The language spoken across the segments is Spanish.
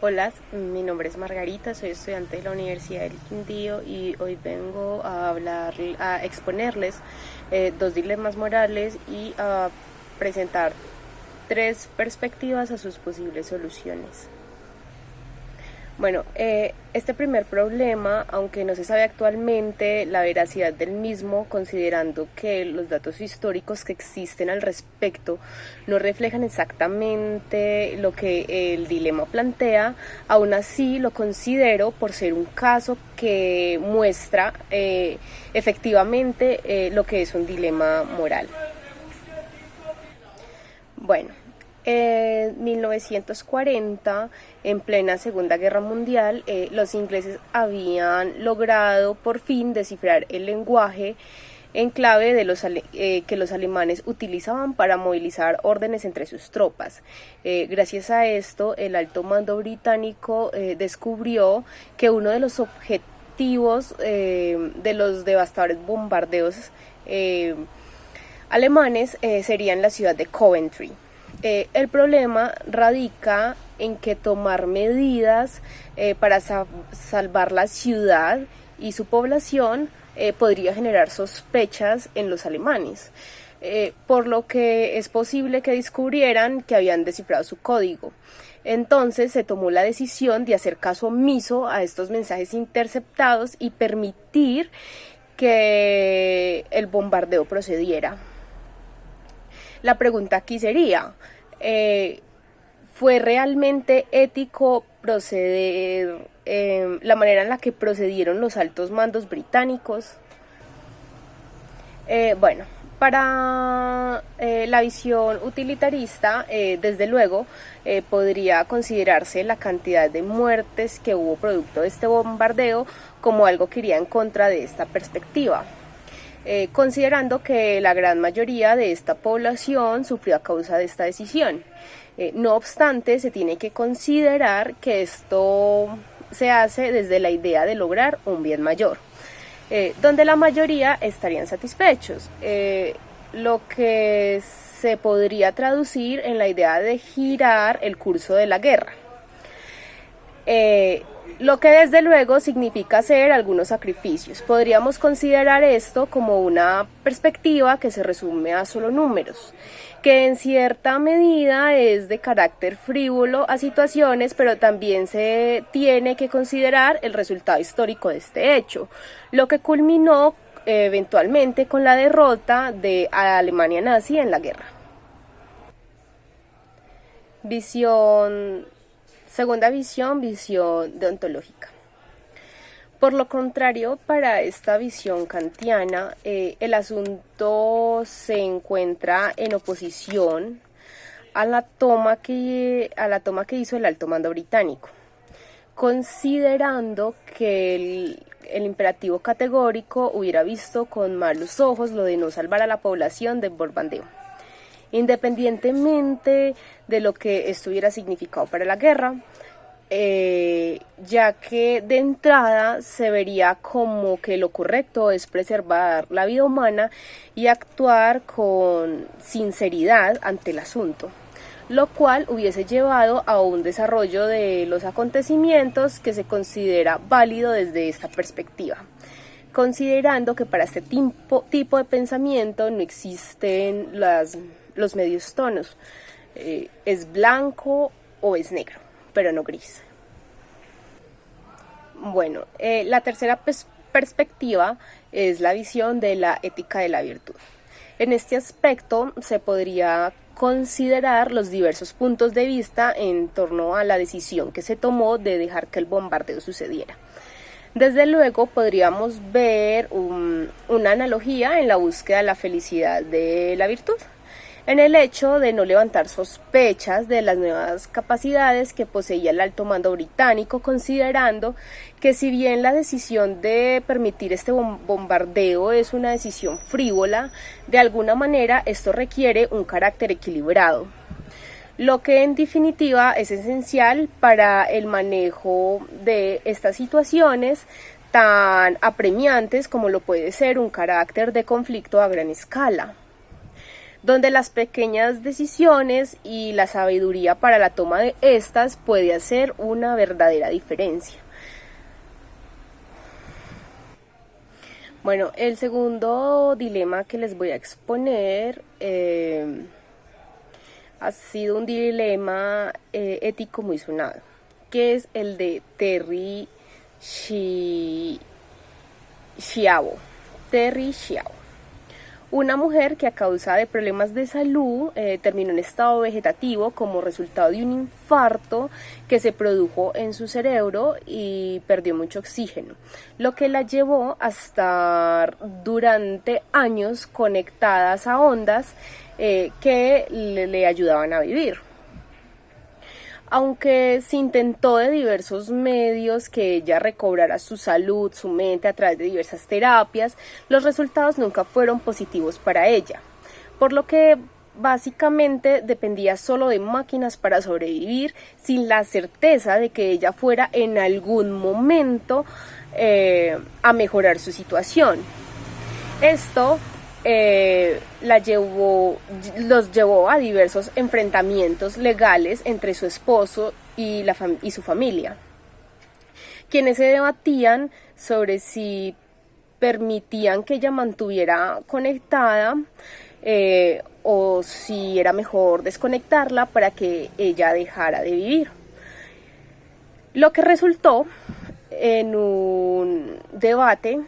Hola, mi nombre es Margarita, soy estudiante de la Universidad del Quindío y hoy vengo a exponerles dos dilemas morales y a presentar tres perspectivas a sus posibles soluciones. Bueno, este primer problema, aunque no se sabe actualmente la veracidad del mismo, considerando que los datos históricos que existen al respecto no reflejan exactamente lo que el dilema plantea, aún así lo considero por ser un caso que muestra efectivamente lo que es un dilema moral. Bueno, en 1940, en plena Segunda Guerra Mundial, los ingleses habían logrado por fin descifrar el lenguaje en clave de que los alemanes utilizaban para movilizar órdenes entre sus tropas. Gracias a esto, el alto mando británico descubrió que uno de los objetivos de los devastadores bombardeos alemanes serían la ciudad de Coventry. El problema radica en que tomar medidas para salvar la ciudad y su población podría generar sospechas en los alemanes, por lo que es posible que descubrieran que habían descifrado su código. Entonces se tomó la decisión de hacer caso omiso a estos mensajes interceptados y permitir que el bombardeo procediera. La pregunta aquí sería, ¿fue realmente ético proceder la manera en la que procedieron los altos mandos británicos? Bueno, para la visión utilitarista, desde luego, podría considerarse la cantidad de muertes que hubo producto de este bombardeo como algo que iría en contra de esta perspectiva. Considerando que la gran mayoría de esta población sufrió a causa de esta decisión. No obstante, se tiene que considerar que esto se hace desde la idea de lograr un bien mayor, donde la mayoría estarían satisfechos, lo que se podría traducir en la idea de girar el curso de la guerra. Lo que desde luego significa hacer algunos sacrificios. Podríamos considerar esto como una perspectiva que se resume a solo números, que en cierta medida es de carácter frívolo a situaciones, pero también se tiene que considerar el resultado histórico de este hecho, lo que culminó eventualmente con la derrota de Alemania nazi en la guerra. Segunda visión deontológica. Por lo contrario, para esta visión kantiana, el asunto se encuentra en oposición a la toma que hizo el alto mando británico, considerando que el imperativo categórico hubiera visto con malos ojos lo de no salvar a la población del bombardeo, independientemente de lo que esto hubiera significado para la guerra, ya que de entrada se vería como que lo correcto es preservar la vida humana y actuar con sinceridad ante el asunto, lo cual hubiese llevado a un desarrollo de los acontecimientos que se considera válido desde esta perspectiva, considerando que para este tipo de pensamiento no existen los medios tonos, es blanco o es negro, pero no gris. Bueno, la tercera perspectiva es la visión de la ética de la virtud. En este aspecto se podría considerar los diversos puntos de vista en torno a la decisión que se tomó de dejar que el bombardeo sucediera. Desde luego podríamos ver una analogía en la búsqueda de la felicidad de la virtud, en el hecho de no levantar sospechas de las nuevas capacidades que poseía el alto mando británico, considerando que si bien la decisión de permitir este bombardeo es una decisión frívola, de alguna manera esto requiere un carácter equilibrado, lo que en definitiva es esencial para el manejo de estas situaciones tan apremiantes como lo puede ser un carácter de conflicto a gran escala. donde las pequeñas decisiones y la sabiduría para la toma de estas puede hacer una verdadera diferencia. Bueno, el segundo dilema que les voy a exponer ha sido un dilema ético muy sonado, que es el de Terri Schiavo. Terri Schiavo, una mujer que a causa de problemas de salud terminó en estado vegetativo como resultado de un infarto que se produjo en su cerebro y perdió mucho oxígeno, lo que la llevó a estar durante años conectadas a ondas que le ayudaban a vivir. Aunque se intentó de diversos medios que ella recobrara su salud, su mente a través de diversas terapias, los resultados nunca fueron positivos para ella, por lo que básicamente dependía solo de máquinas para sobrevivir, sin la certeza de que ella fuera en algún momento a mejorar su situación. Esto los llevó a diversos enfrentamientos legales entre su esposo y su familia, quienes se debatían sobre si permitían que ella mantuviera conectada o si era mejor desconectarla para que ella dejara de vivir. Lo que resultó en un debate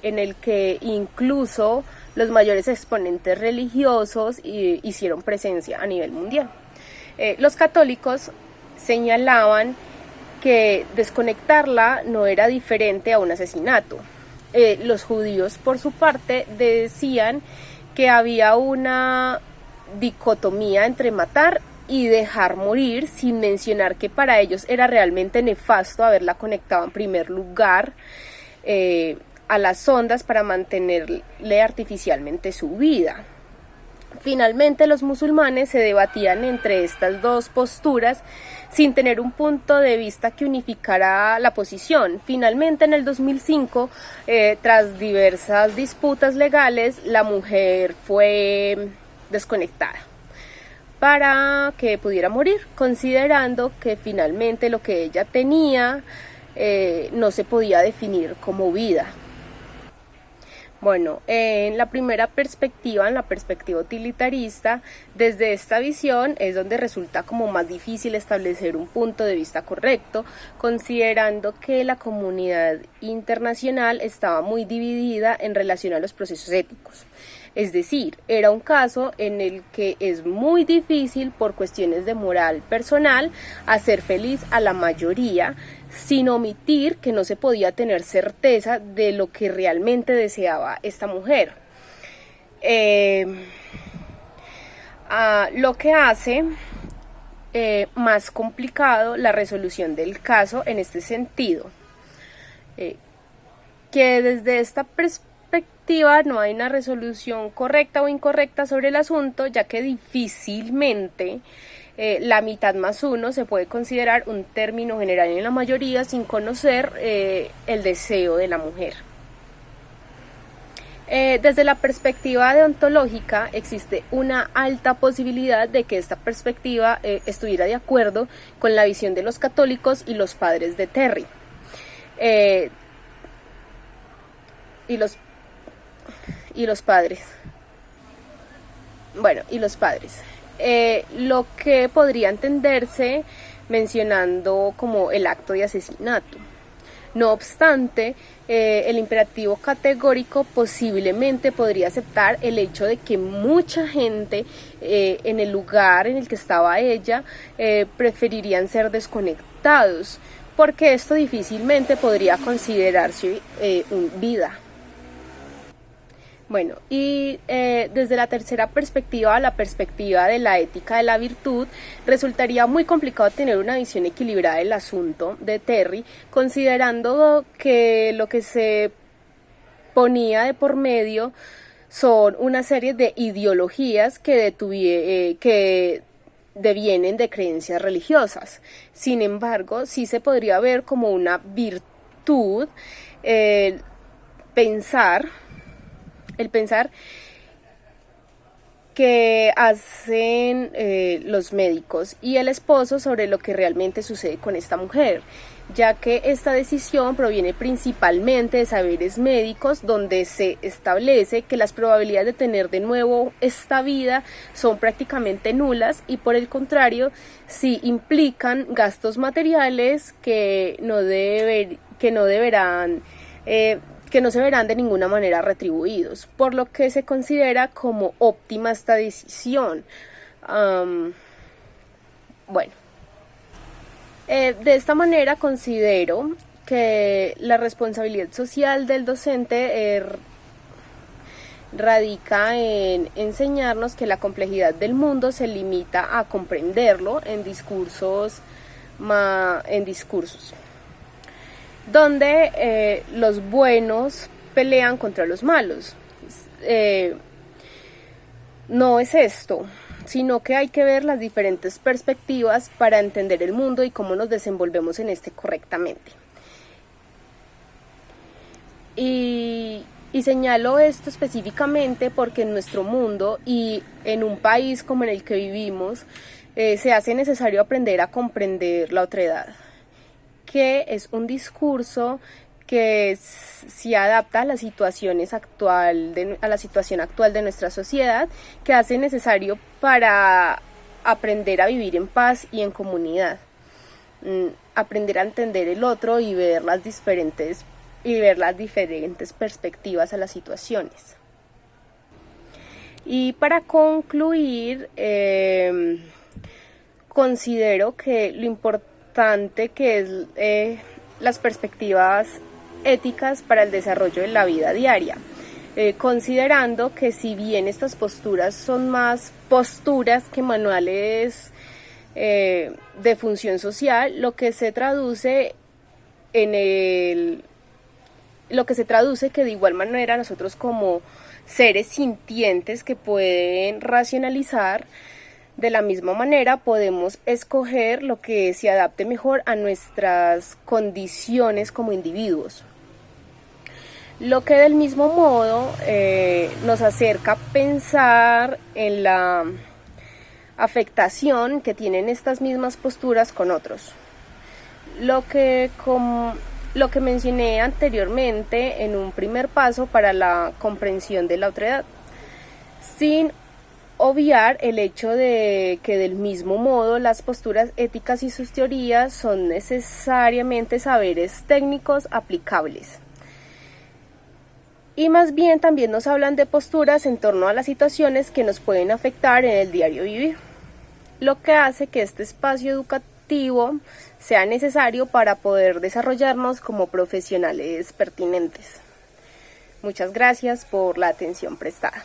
en el que incluso los mayores exponentes religiosos hicieron presencia a nivel mundial. Los católicos señalaban que desconectarla no era diferente a un asesinato. Los judíos, por su parte, decían que había una dicotomía entre matar y dejar morir, sin mencionar que para ellos era realmente nefasto haberla conectado en primer lugar a las ondas para mantenerle artificialmente su vida. Finalmente, los musulmanes se debatían entre estas dos posturas sin tener un punto de vista que unificara la posición. Finalmente, en el 2005, tras diversas disputas legales, la mujer fue desconectada para que pudiera morir, considerando que finalmente lo que ella tenía no se podía definir como vida. Bueno, en la primera perspectiva, en la perspectiva utilitarista, desde esta visión es donde resulta como más difícil establecer un punto de vista correcto, considerando que la comunidad internacional estaba muy dividida en relación a los procesos éticos. Es decir, era un caso en el que es muy difícil, por cuestiones de moral personal, hacer feliz a la mayoría, sin omitir que no se podía tener certeza de lo que realmente deseaba esta mujer. Lo que hace más complicado la resolución del caso en este sentido, que desde esta perspectiva no hay una resolución correcta o incorrecta sobre el asunto, ya que difícilmente la mitad más uno se puede considerar un término general en la mayoría sin conocer el deseo de la mujer. Desde la perspectiva deontológica existe una alta posibilidad de que esta perspectiva estuviera de acuerdo con la visión de los católicos y los padres de Terri. Y los padres. Lo que podría entenderse mencionando como el acto de asesinato. No obstante, el imperativo categórico posiblemente podría aceptar el hecho de que mucha gente en el lugar en el que estaba ella preferirían ser desconectados, porque esto difícilmente podría considerarse vida. Bueno, y desde la tercera perspectiva, la perspectiva de la ética de la virtud, resultaría muy complicado tener una visión equilibrada del asunto de Terri, considerando que lo que se ponía de por medio son una serie de ideologías que devienen de creencias religiosas. Sin embargo, sí se podría ver como una virtud el pensar que hacen los médicos y el esposo sobre lo que realmente sucede con esta mujer, ya que esta decisión proviene principalmente de saberes médicos, donde se establece que las probabilidades de tener de nuevo esta vida son prácticamente nulas y por el contrario sí implican gastos materiales que no se verán de ninguna manera retribuidos, por lo que se considera como óptima esta decisión. De esta manera considero que la responsabilidad social del docente radica en enseñarnos que la complejidad del mundo se limita a comprenderlo en discursos donde los buenos pelean contra los malos. No es esto, sino que hay que ver las diferentes perspectivas para entender el mundo y cómo nos desenvolvemos en este correctamente. Y señalo esto específicamente porque en nuestro mundo y en un país como en el que vivimos, se hace necesario aprender a comprender la otredad, que es un discurso que se adapta a la situación actual de nuestra sociedad, que hace necesario para aprender a vivir en paz y en comunidad, aprender a entender el otro y ver las diferentes perspectivas a las situaciones. Y para concluir, considero que lo importante que es las perspectivas éticas para el desarrollo de la vida diaria, considerando que si bien estas posturas son más posturas que manuales de función social, lo que se traduce que de igual manera nosotros como seres sintientes que pueden racionalizar, de la misma manera podemos escoger lo que se adapte mejor a nuestras condiciones como individuos. Lo que del mismo modo nos acerca a pensar en la afectación que tienen estas mismas posturas con otros. Lo que mencioné anteriormente en un primer paso para la comprensión de la otredad, sin obviar el hecho de que del mismo modo las posturas éticas y sus teorías son necesariamente saberes técnicos aplicables. Y más bien también nos hablan de posturas en torno a las situaciones que nos pueden afectar en el diario vivir, lo que hace que este espacio educativo sea necesario para poder desarrollarnos como profesionales pertinentes. Muchas gracias por la atención prestada.